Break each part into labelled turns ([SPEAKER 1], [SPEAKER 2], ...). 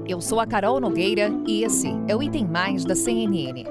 [SPEAKER 1] Eu sou a Carol Nogueira e esse é o Item Mais da CNN.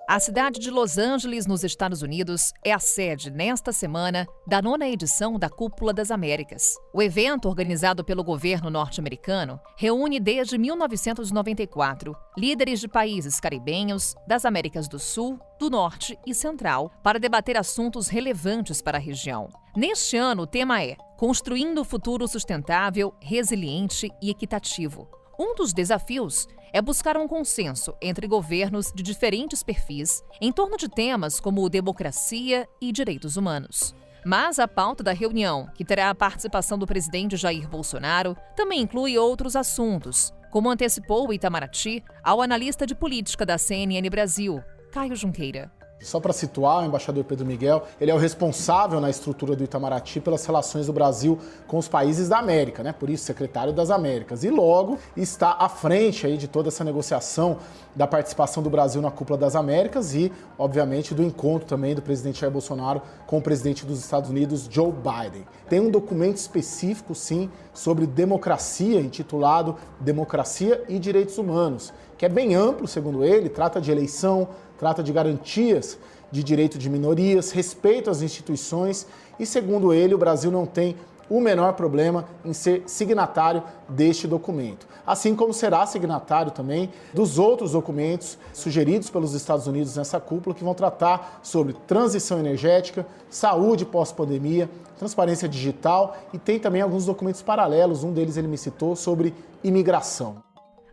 [SPEAKER 1] A cidade de Los Angeles, nos Estados Unidos, é a sede, nesta semana, da 9ª edição da Cúpula das Américas. O evento, organizado pelo governo norte-americano, reúne desde 1994 líderes de países caribenhos, das Américas do Sul, do Norte e Central, para debater assuntos relevantes para a região. Neste ano, o tema é Construindo o Futuro Sustentável, Resiliente e Equitativo. Um dos desafios é buscar um consenso entre governos de diferentes perfis em torno de temas como democracia e direitos humanos. Mas a pauta da reunião, que terá a participação do presidente Jair Bolsonaro, também inclui outros assuntos, como antecipou o Itamaraty ao analista de política da CNN Brasil, Caio Junqueira.
[SPEAKER 2] Só para situar, o embaixador Pedro Miguel, ele é o responsável na estrutura do Itamaraty pelas relações do Brasil com os países da América, né? Por isso, secretário das Américas. E logo está à frente aí de toda essa negociação da participação do Brasil na Cúpula das Américas e, obviamente, do encontro também do presidente Jair Bolsonaro com o presidente dos Estados Unidos, Joe Biden. Tem um documento específico, sim, sobre democracia, intitulado Democracia e Direitos Humanos, que é bem amplo, segundo ele, trata de eleição, trata de garantias de direito de minorias, respeito às instituições e, segundo ele, o Brasil não tem o menor problema em ser signatário deste documento. Assim como será signatário também dos outros documentos sugeridos pelos Estados Unidos nessa cúpula, que vão tratar sobre transição energética, saúde pós-pandemia, transparência digital e tem também alguns documentos paralelos, um deles ele me citou, sobre imigração.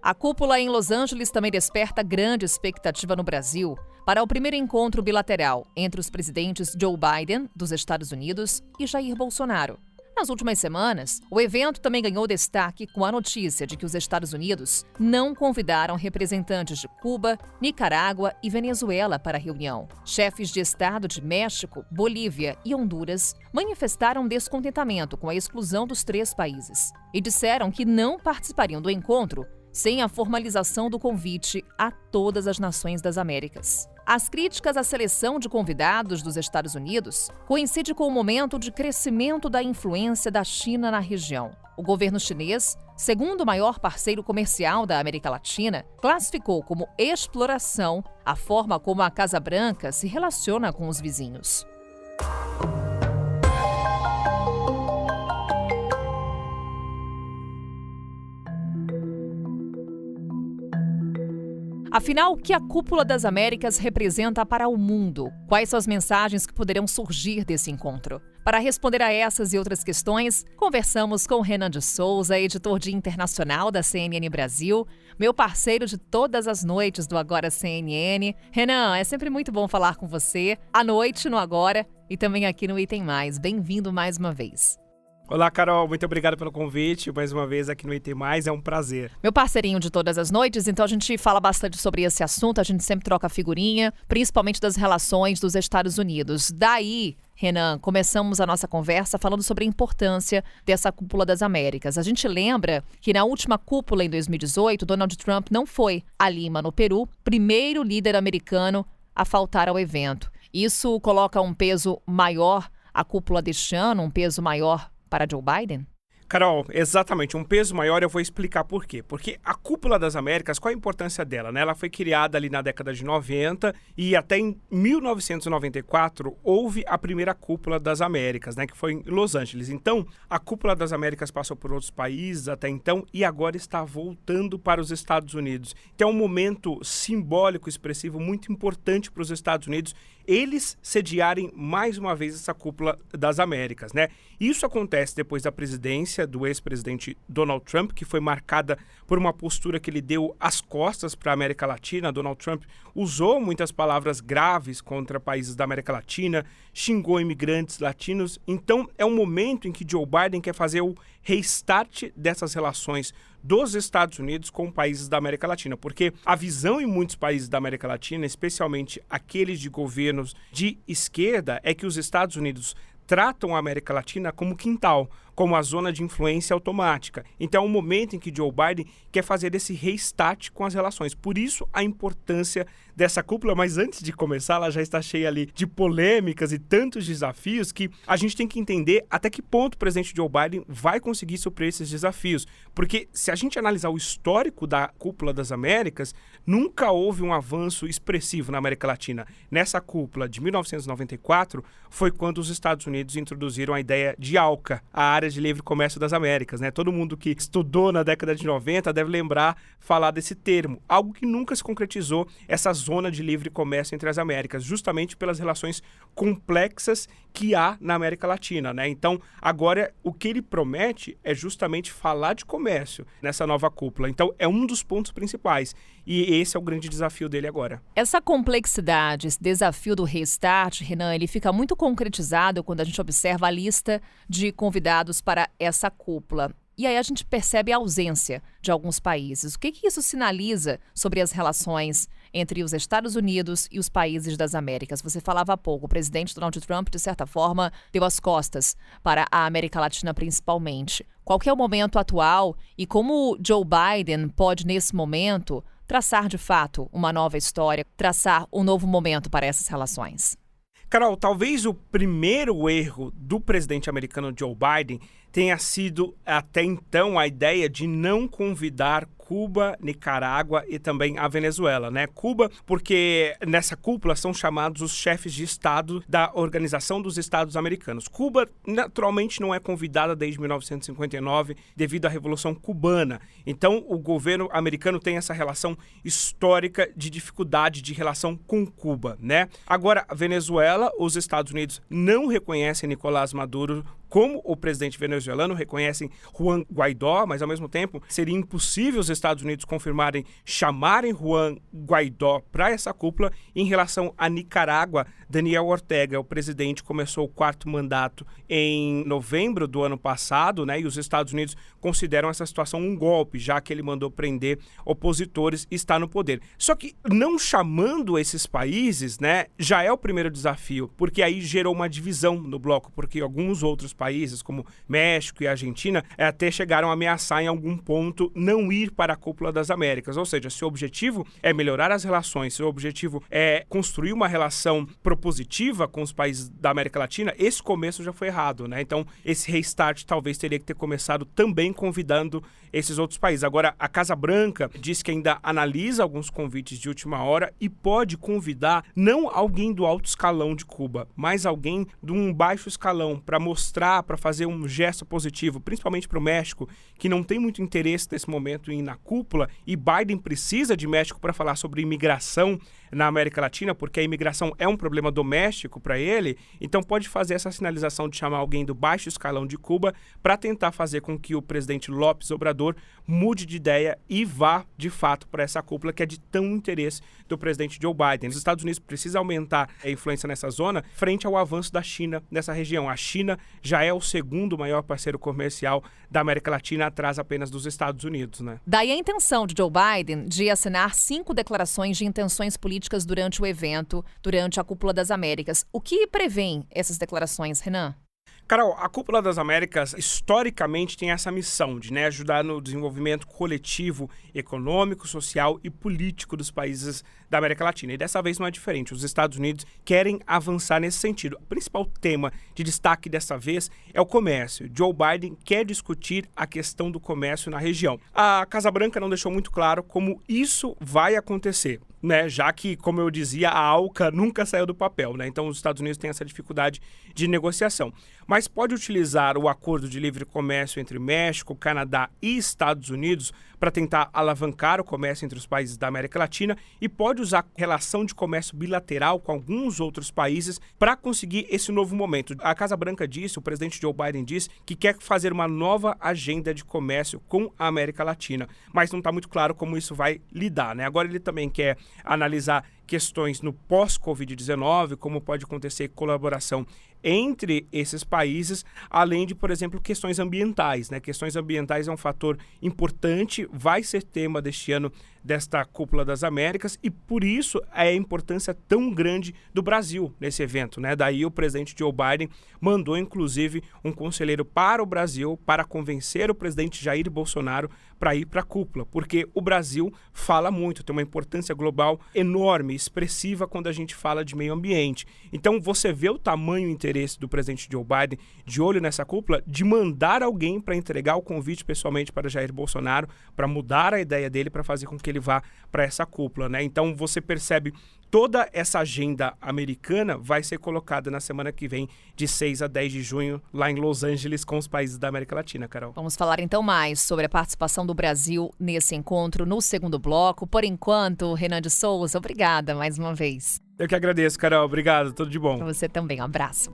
[SPEAKER 1] A cúpula em Los Angeles também desperta grande expectativa no Brasil para o primeiro encontro bilateral entre os presidentes Joe Biden, dos Estados Unidos, e Jair Bolsonaro. Nas últimas semanas, o evento também ganhou destaque com a notícia de que os Estados Unidos não convidaram representantes de Cuba, Nicarágua e Venezuela para a reunião. Chefes de Estado de México, Bolívia e Honduras manifestaram descontentamento com a exclusão dos três países e disseram que não participariam do encontro sem a formalização do convite a todas as nações das Américas. As críticas à seleção de convidados dos Estados Unidos coincidem com o momento de crescimento da influência da China na região. O governo chinês, segundo maior parceiro comercial da América Latina, classificou como exploração a forma como a Casa Branca se relaciona com os vizinhos. Afinal, o que a Cúpula das Américas representa para o mundo? Quais são as mensagens que poderão surgir desse encontro? Para responder a essas e outras questões, conversamos com Renan de Souza, editor de internacional da CNN Brasil, meu parceiro de todas as noites do Agora CNN. Renan, é sempre muito bom falar com você, à noite no Agora e também aqui no Item Mais. Bem-vindo mais uma vez.
[SPEAKER 3] Olá, Carol. Muito obrigado pelo convite. Mais uma vez aqui no Item Mais, é um prazer.
[SPEAKER 1] Meu parceirinho de todas as noites, então a gente fala bastante sobre esse assunto, a gente sempre troca figurinha, principalmente das relações dos Estados Unidos. Daí, Renan, começamos a nossa conversa falando sobre a importância dessa Cúpula das Américas. A gente lembra que na última cúpula, em 2018, Donald Trump não foi a Lima, no Peru, primeiro líder americano a faltar ao evento. Isso coloca um peso maior à cúpula deste ano, um peso maior para Joe Biden?
[SPEAKER 3] Carol, exatamente, um peso maior, eu vou explicar por quê. Porque a Cúpula das Américas, qual a importância dela, né? Ela foi criada ali na década de 90 e até em 1994 houve a primeira Cúpula das Américas, né? Que foi em Los Angeles. Então, a Cúpula das Américas passou por outros países até então e agora está voltando para os Estados Unidos. Então, é um momento simbólico, expressivo, muito importante para os Estados Unidos eles sediarem mais uma vez essa Cúpula das Américas, né? Isso acontece depois da presidência do ex-presidente Donald Trump, que foi marcada por uma postura que ele deu às costas para a América Latina. Donald Trump usou muitas palavras graves contra países da América Latina, xingou imigrantes latinos. Então, é um momento em que Joe Biden quer fazer o restart dessas relações dos Estados Unidos com países da América Latina, porque a visão em muitos países da América Latina, especialmente aqueles de governos de esquerda, é que os Estados Unidos tratam a América Latina como quintal, como a zona de influência automática. Então é um momento em que Joe Biden quer fazer esse restart com as relações. Por isso a importância dessa cúpula, mas antes de começar, ela já está cheia ali de polêmicas e tantos desafios que a gente tem que entender até que ponto o presidente Joe Biden vai conseguir suprir esses desafios. Porque se a gente analisar o histórico da Cúpula das Américas, nunca houve um avanço expressivo na América Latina. Nessa cúpula de 1994 foi quando os Estados Unidos introduziram a ideia de ALCA, a Área de Livre Comércio das Américas, né? Todo mundo que estudou na década de 90 deve lembrar falar desse termo, algo que nunca se concretizou, essa zona de livre comércio entre as Américas, justamente pelas relações complexas que há na América Latina, né? Então, agora, o que ele promete é justamente falar de comércio nessa nova cúpula. Então, é um dos pontos principais. E esse é o grande desafio dele agora.
[SPEAKER 1] Essa complexidade, esse desafio do restart, Renan, ele fica muito concretizado quando a gente observa a lista de convidados para essa cúpula. E aí a gente percebe a ausência de alguns países. O que isso sinaliza sobre as relações entre os Estados Unidos e os países das Américas? Você falava há pouco, o presidente Donald Trump, de certa forma, deu as costas para a América Latina principalmente. Qual que é o momento atual e como Joe Biden pode, nesse momento, traçar de fato uma nova história, traçar um novo momento para essas relações?
[SPEAKER 3] Carol, talvez o primeiro erro do presidente americano Joe Biden tenha sido, até então, a ideia de não convidar Cuba, Nicarágua e também a Venezuela, né? Cuba, porque nessa cúpula são chamados os chefes de Estado da Organização dos Estados Americanos. Cuba, naturalmente, não é convidada desde 1959 devido à Revolução Cubana. Então, o governo americano tem essa relação histórica de dificuldade de relação com Cuba, né? Agora, a Venezuela, os Estados Unidos não reconhecem Nicolás Maduro como o presidente venezuelano, reconhecem Juan Guaidó, mas ao mesmo tempo seria impossível os Estados Unidos chamarem Juan Guaidó para essa cúpula. Em relação a Nicarágua, Daniel Ortega, o presidente, começou o 4º mandato em novembro do ano passado, né? E os Estados Unidos consideram essa situação um golpe, já que ele mandou prender opositores e está no poder. Só que não chamando esses países, né, já é o primeiro desafio, porque aí gerou uma divisão no bloco, porque alguns outros países, como México e Argentina, até chegaram a ameaçar em algum ponto não ir para a Cúpula das Américas. Ou seja, se o objetivo é melhorar as relações, se o objetivo é construir uma relação propositiva com os países da América Latina, esse começo já foi errado, né? Então, esse restart talvez teria que ter começado também convidando esses outros países. Agora, a Casa Branca diz que ainda analisa alguns convites de última hora e pode convidar não alguém do alto escalão de Cuba, mas alguém de um baixo escalão para mostrar, para fazer um gesto positivo, principalmente para o México, que não tem muito interesse nesse momento em ir na cúpula, e Biden precisa de México para falar sobre imigração na América Latina, porque a imigração é um problema doméstico para ele. Então pode fazer essa sinalização de chamar alguém do baixo escalão de Cuba para tentar fazer com que o presidente López Obrador mude de ideia e vá, de fato, para essa cúpula que é de tão interesse do presidente Joe Biden. Os Estados Unidos precisam aumentar a influência nessa zona frente ao avanço da China nessa região. A China já é o segundo maior parceiro comercial da América Latina, atrás apenas dos Estados Unidos, né?
[SPEAKER 1] Daí a intenção de Joe Biden de assinar 5 declarações de intenções políticas durante o evento, durante a Cúpula das Américas. O que prevêem essas declarações, Renan?
[SPEAKER 3] Carol, a Cúpula das Américas historicamente tem essa missão de, ajudar no desenvolvimento coletivo, econômico, social e político dos países da América Latina. E dessa vez não é diferente. Os Estados Unidos querem avançar nesse sentido. O principal tema de destaque dessa vez é o comércio. Joe Biden quer discutir a questão do comércio na região. A Casa Branca não deixou muito claro como isso vai acontecer, né? Já que, como eu dizia, a ALCA nunca saiu do papel, né? Então os Estados Unidos têm essa dificuldade de negociação. Mas pode utilizar o acordo de livre comércio entre México, Canadá e Estados Unidos para tentar alavancar o comércio entre os países da América Latina, e pode usar relação de comércio bilateral com alguns outros países para conseguir esse novo momento. A Casa Branca disse, o presidente Joe Biden disse, que quer fazer uma nova agenda de comércio com a América Latina, mas não está muito claro como isso vai lidar, né? Agora ele também quer analisar questões no pós-Covid-19, como pode acontecer colaboração entre esses países, além de, por exemplo, questões ambientais, né? Questões ambientais é um fator importante, vai ser tema deste ano desta Cúpula das Américas e por isso é a importância tão grande do Brasil nesse evento, né? Daí o presidente Joe Biden mandou, inclusive, um conselheiro para o Brasil para convencer o presidente Jair Bolsonaro para ir para a cúpula, porque o Brasil fala muito, tem uma importância global enorme, expressiva quando a gente fala de meio ambiente. Então você vê o tamanho e interesse do presidente Joe Biden de olho nessa cúpula, de mandar alguém para entregar o convite pessoalmente para Jair Bolsonaro, para mudar a ideia dele, para fazer com que ele vá para essa cúpula, né? Então você percebe toda essa agenda americana vai ser colocada na semana que vem, de 6 a 10 de junho, lá em Los Angeles, com os países da América Latina, Carol.
[SPEAKER 1] Vamos falar então mais sobre a participação do Brasil nesse encontro no segundo bloco. Por enquanto, Renan de Souza, obrigada mais uma vez.
[SPEAKER 3] Eu que agradeço, Carol. Obrigado. Tudo de bom.
[SPEAKER 1] Para você também. Um abraço.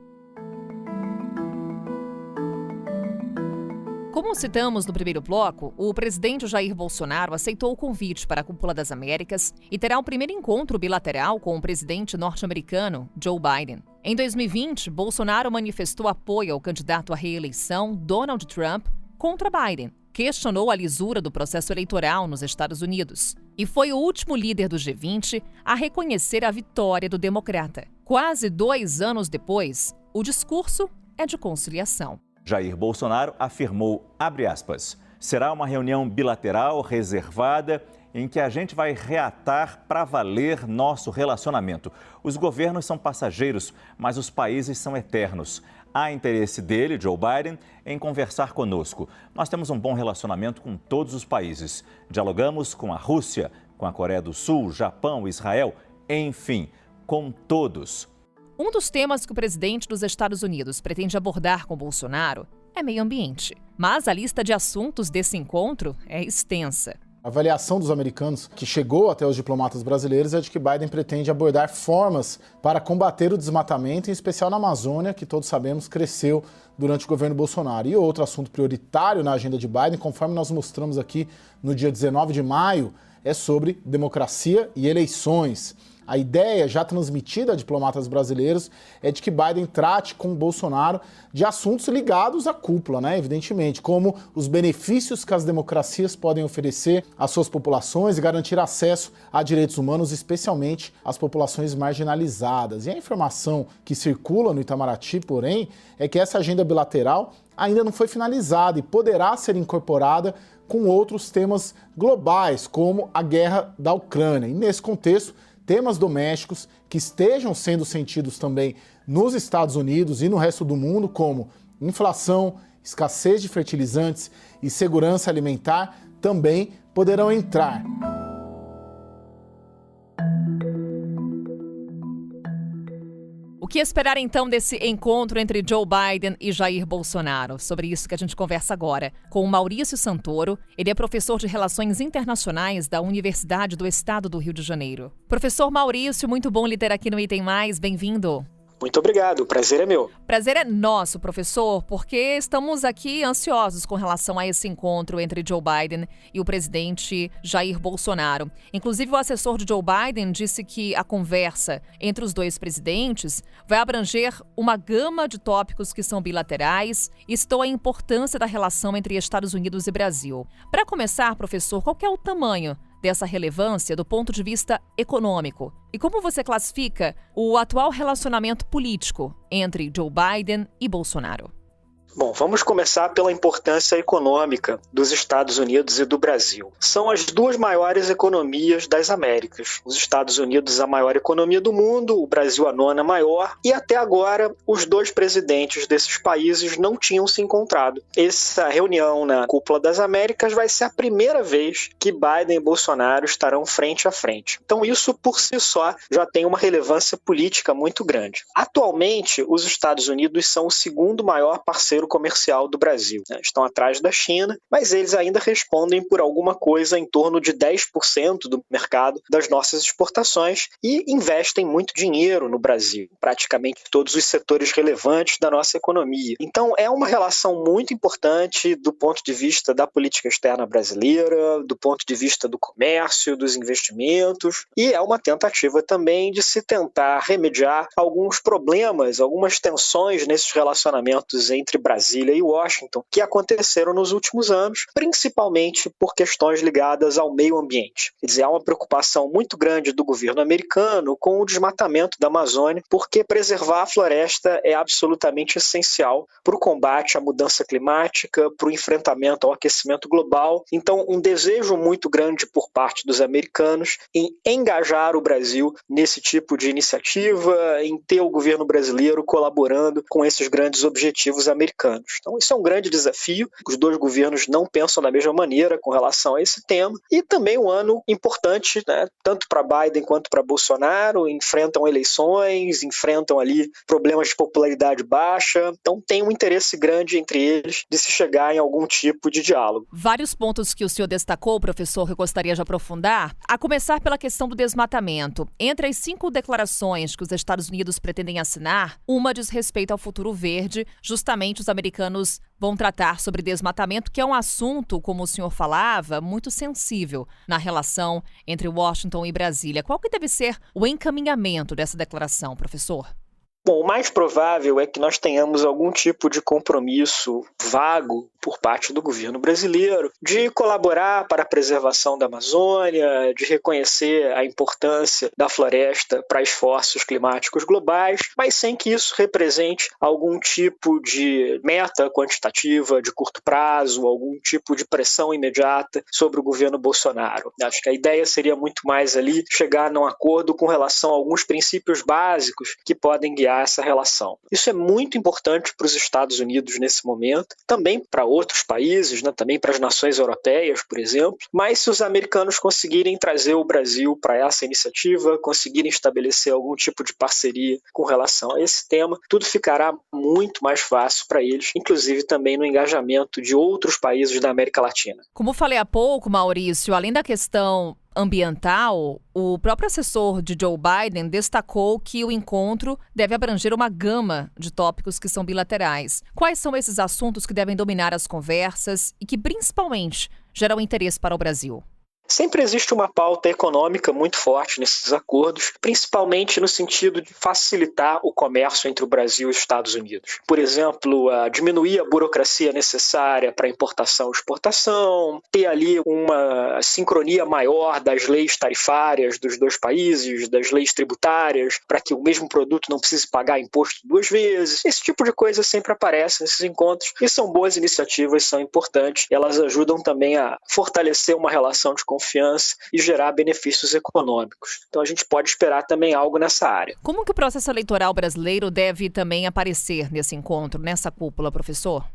[SPEAKER 1] Como citamos no primeiro bloco, o presidente Jair Bolsonaro aceitou o convite para a Cúpula das Américas e terá o primeiro encontro bilateral com o presidente norte-americano, Joe Biden. Em 2020, Bolsonaro manifestou apoio ao candidato à reeleição, Donald Trump, contra Biden. Questionou a lisura do processo eleitoral nos Estados Unidos. E foi o último líder do G20 a reconhecer a vitória do democrata. Quase 2 anos depois, o discurso é de conciliação.
[SPEAKER 4] Jair Bolsonaro afirmou, abre aspas, será uma reunião bilateral reservada em que a gente vai reatar para valer nosso relacionamento. Os governos são passageiros, mas os países são eternos. Há interesse dele, Joe Biden, em conversar conosco. Nós temos um bom relacionamento com todos os países. Dialogamos com a Rússia, com a Coreia do Sul, Japão, Israel, enfim, com todos.
[SPEAKER 1] Um dos temas que o presidente dos Estados Unidos pretende abordar com Bolsonaro é meio ambiente. Mas a lista de assuntos desse encontro é extensa.
[SPEAKER 2] A avaliação dos americanos, que chegou até os diplomatas brasileiros, é de que Biden pretende abordar formas para combater o desmatamento, em especial na Amazônia, que todos sabemos cresceu durante o governo Bolsonaro. E outro assunto prioritário na agenda de Biden, conforme nós mostramos aqui no dia 19 de maio, é sobre democracia e eleições. A ideia, já transmitida a diplomatas brasileiros, é de que Biden trate com Bolsonaro de assuntos ligados à cúpula, né? Evidentemente, como os benefícios que as democracias podem oferecer às suas populações e garantir acesso a direitos humanos, especialmente às populações marginalizadas. E a informação que circula no Itamaraty, porém, é que essa agenda bilateral ainda não foi finalizada e poderá ser incorporada com outros temas globais, como a guerra da Ucrânia. E nesse contexto, temas domésticos que estejam sendo sentidos também nos Estados Unidos e no resto do mundo, como inflação, escassez de fertilizantes e segurança alimentar, também poderão entrar.
[SPEAKER 1] O que esperar então desse encontro entre Joe Biden e Jair Bolsonaro? Sobre isso que a gente conversa agora com o Maurício Santoro. Ele é professor de Relações Internacionais da Universidade do Estado do Rio de Janeiro. Professor Maurício, muito bom lhe ter aqui no Item Mais. Bem-vindo.
[SPEAKER 5] Muito obrigado, o prazer é meu.
[SPEAKER 1] Prazer é nosso, professor, porque estamos aqui ansiosos com relação a esse encontro entre Joe Biden e o presidente Jair Bolsonaro. Inclusive, o assessor de Joe Biden disse que a conversa entre os dois presidentes vai abranger uma gama de tópicos que são bilaterais e citou a importância da relação entre Estados Unidos e Brasil. Para começar, professor, qual que é o tamanho dessa relevância do ponto de vista econômico? E como você classifica o atual relacionamento político entre Joe Biden e Bolsonaro?
[SPEAKER 5] Bom, vamos começar pela importância econômica dos Estados Unidos e do Brasil. São as duas maiores economias das Américas. Os Estados Unidos a maior economia do mundo, o Brasil a 9ª maior, e até agora os dois presidentes desses países não tinham se encontrado. Essa reunião na Cúpula das Américas vai ser a primeira vez que Biden e Bolsonaro estarão frente a frente. Então isso por si só já tem uma relevância política muito grande. Atualmente, os Estados Unidos são o segundo maior parceiro comercial do Brasil. Estão atrás da China, mas eles ainda respondem por alguma coisa em torno de 10% do mercado das nossas exportações e investem muito dinheiro no Brasil, praticamente todos os setores relevantes da nossa economia. Então é uma relação muito importante do ponto de vista da política externa brasileira, do ponto de vista do comércio, dos investimentos, e é uma tentativa também de se tentar remediar alguns problemas, algumas tensões nesses relacionamentos entre Brasil Brasília e Washington que aconteceram nos últimos anos, principalmente por questões ligadas ao meio ambiente. Quer dizer, há uma preocupação muito grande do governo americano com o desmatamento da Amazônia, porque preservar a floresta é absolutamente essencial para o combate à mudança climática, para o enfrentamento ao aquecimento global. Então, um desejo muito grande por parte dos americanos em engajar o Brasil nesse tipo de iniciativa, em ter o governo brasileiro colaborando com esses grandes objetivos americanos. Então, isso é um grande desafio. Os dois governos não pensam da mesma maneira com relação a esse tema. E também um ano importante, né, tanto para Biden quanto para Bolsonaro, enfrentam eleições, enfrentam ali problemas de popularidade baixa. Então, tem um interesse grande entre eles de se chegar em algum tipo de diálogo.
[SPEAKER 1] Vários pontos que o senhor destacou, professor, que eu gostaria de aprofundar, a começar pela questão do desmatamento. Entre as 5 declarações que os Estados Unidos pretendem assinar, uma diz respeito ao futuro verde. Justamente os americanos vão tratar sobre desmatamento, que é um assunto, como o senhor falava, muito sensível na relação entre Washington e Brasília. Qual que deve ser o encaminhamento dessa declaração, professor?
[SPEAKER 5] Bom, o mais provável é que nós tenhamos algum tipo de compromisso vago por parte do governo brasileiro de colaborar para a preservação da Amazônia, de reconhecer a importância da floresta para esforços climáticos globais, mas sem que isso represente algum tipo de meta quantitativa de curto prazo, algum tipo de pressão imediata sobre o governo Bolsonaro. Acho que a ideia seria muito mais ali chegar num acordo com relação a alguns princípios básicos que podem guiar essa relação. Isso é muito importante para os Estados Unidos nesse momento, também para outros países, né, também para as nações europeias, por exemplo, mas se os americanos conseguirem trazer o Brasil para essa iniciativa, conseguirem estabelecer algum tipo de parceria com relação a esse tema, tudo ficará muito mais fácil para eles, inclusive também no engajamento de outros países da América Latina.
[SPEAKER 1] Como falei há pouco, Maurício, além da questão ambiental, o próprio assessor de Joe Biden destacou que o encontro deve abranger uma gama de tópicos que são bilaterais. Quais são esses assuntos que devem dominar as conversas e que, principalmente, geram interesse para o Brasil?
[SPEAKER 5] Sempre existe uma pauta econômica muito forte nesses acordos, principalmente no sentido de facilitar o comércio entre o Brasil e os Estados Unidos. Por exemplo, diminuir a burocracia necessária para importação e exportação, ter ali uma sincronia maior das leis tarifárias dos dois países, das leis tributárias, para que o mesmo produto não precise pagar imposto 2 vezes. Esse tipo de coisa sempre aparece nesses encontros e são boas iniciativas, são importantes. Elas ajudam também a fortalecer uma relação de confiança e gerar benefícios econômicos. Então a gente pode esperar também algo nessa área.
[SPEAKER 1] Como que o processo eleitoral brasileiro deve também aparecer nesse encontro, nessa cúpula, professor?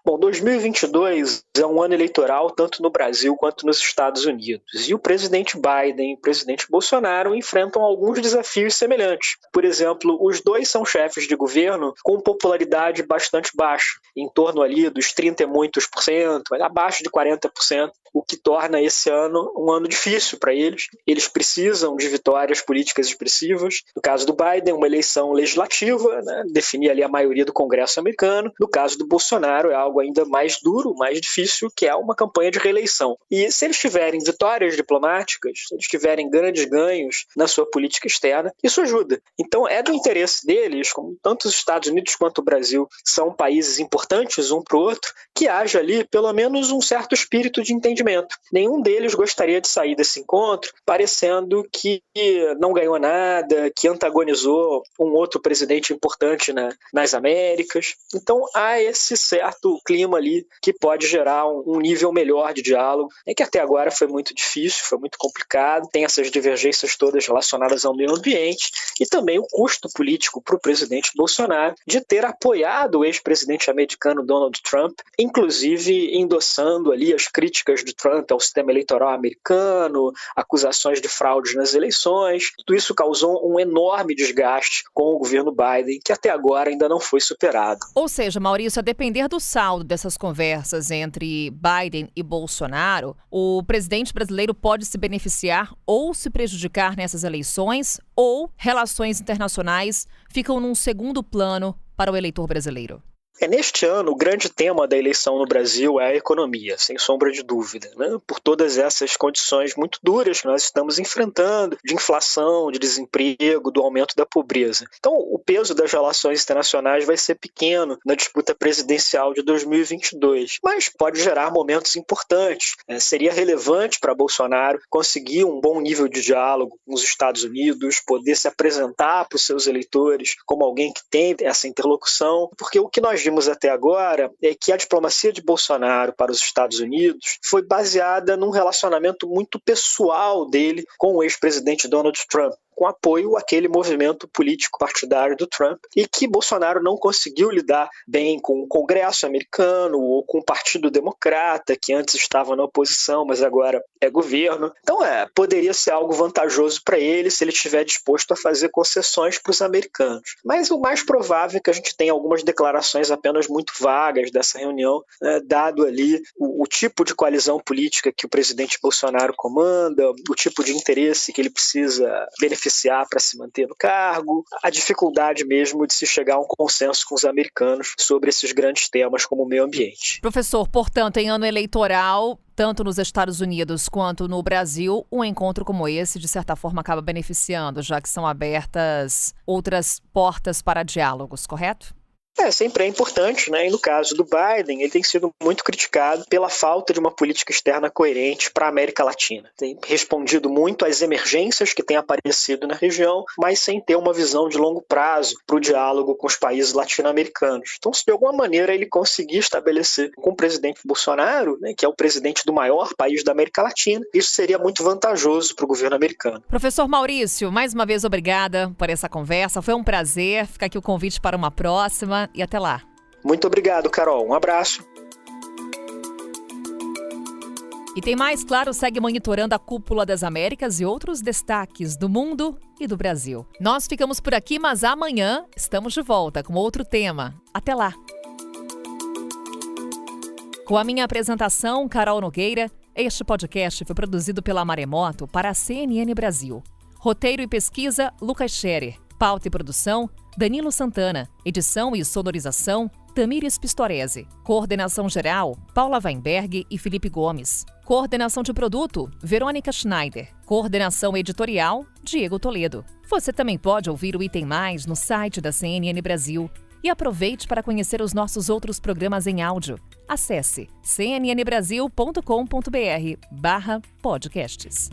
[SPEAKER 5] Bom, 2022 é um ano eleitoral tanto no Brasil quanto nos Estados Unidos. E o presidente Biden e o presidente Bolsonaro enfrentam alguns desafios semelhantes. Por exemplo, os dois são chefes de governo com popularidade bastante baixa, em torno ali dos 30 e muitos por cento, abaixo de 40%, o que torna esse ano um ano difícil para eles. Eles precisam de vitórias políticas expressivas. No caso do Biden, uma eleição legislativa, né, definir ali a maioria do Congresso americano. No caso do Bolsonaro, é algo ainda mais duro, mais difícil, que é uma campanha de reeleição. E se eles tiverem vitórias diplomáticas, se eles tiverem grandes ganhos na sua política externa, isso ajuda. Então é do interesse deles, como tanto os Estados Unidos quanto o Brasil são países importantes um para o outro, que haja ali pelo menos um certo espírito de entendimento. Nenhum deles gostaria de sair desse encontro parecendo que não ganhou nada, que antagonizou um outro presidente importante nas Américas. Então há esse certo clima ali que pode gerar um nível melhor de diálogo, que até agora foi muito difícil, foi muito complicado, tem essas divergências todas relacionadas ao meio ambiente e também o custo político para o presidente Bolsonaro de ter apoiado o ex-presidente americano Donald Trump, inclusive endossando ali as críticas de Trump ao sistema eleitoral americano, acusações de fraude nas eleições. Tudo isso causou um enorme desgaste com o governo Biden, que até agora ainda não foi superado.
[SPEAKER 1] Ou seja, Maurício, a depender do saldo dessas conversas entre Biden e Bolsonaro, o presidente brasileiro pode se beneficiar ou se prejudicar nessas eleições, ou relações internacionais ficam num segundo plano para o eleitor brasileiro.
[SPEAKER 5] Neste ano, o grande tema da eleição no Brasil é a economia, sem sombra de dúvida, né? Por todas essas condições muito duras que nós estamos enfrentando, de inflação, de desemprego, do aumento da pobreza. Então, o peso das relações internacionais vai ser pequeno na disputa presidencial de 2022, mas pode gerar momentos importantes. Seria relevante para Bolsonaro conseguir um bom nível de diálogo com os Estados Unidos, poder se apresentar para os seus eleitores como alguém que tem essa interlocução, porque o que nós vimos até agora é que a diplomacia de Bolsonaro para os Estados Unidos foi baseada num relacionamento muito pessoal dele com o ex-presidente Donald Trump, com apoio àquele movimento político partidário do Trump, e que Bolsonaro não conseguiu lidar bem com o Congresso americano ou com o Partido Democrata, que antes estava na oposição, mas agora é governo. Então, poderia ser algo vantajoso para ele se ele estiver disposto a fazer concessões para os americanos. Mas o mais provável é que a gente tenha algumas declarações apenas muito vagas dessa reunião, dado ali o tipo de coalizão política que o presidente Bolsonaro comanda, o tipo de interesse que ele precisa beneficiar para se manter no cargo, a dificuldade mesmo de se chegar a um consenso com os americanos sobre esses grandes temas como o meio ambiente.
[SPEAKER 1] Professor, portanto, em ano eleitoral, tanto nos Estados Unidos quanto no Brasil, um encontro como esse, de certa forma, acaba beneficiando, já que são abertas outras portas para diálogos, correto?
[SPEAKER 5] Sempre é importante, né? E no caso do Biden, ele tem sido muito criticado pela falta de uma política externa coerente para a América Latina. Tem respondido muito às emergências que têm aparecido na região, mas sem ter uma visão de longo prazo para o diálogo com os países latino-americanos. Então, se de alguma maneira ele conseguir estabelecer com o presidente Bolsonaro, né, que é o presidente do maior país da América Latina, isso seria muito vantajoso para o governo americano.
[SPEAKER 1] Professor Maurício, mais uma vez obrigada por essa conversa. Foi um prazer. Fica aqui o convite para uma próxima. E até lá.
[SPEAKER 5] Muito obrigado, Carol. Um abraço.
[SPEAKER 1] E tem mais, claro, segue monitorando a Cúpula das Américas e outros destaques do mundo e do Brasil. Nós ficamos por aqui, mas amanhã estamos de volta com outro tema. Até lá. Com a minha apresentação, Carol Nogueira, este podcast foi produzido pela Maremoto para a CNN Brasil. Roteiro e pesquisa, Lucas Scherer. Pauta e produção, Danilo Santana. Edição e sonorização, Tamires Pistorese. Coordenação geral, Paula Weinberg e Felipe Gomes. Coordenação de produto, Verônica Schneider. Coordenação editorial, Diego Toledo. Você também pode ouvir o Item Mais no site da CNN Brasil. E aproveite para conhecer os nossos outros programas em áudio. Acesse cnnbrasil.com.br/podcasts.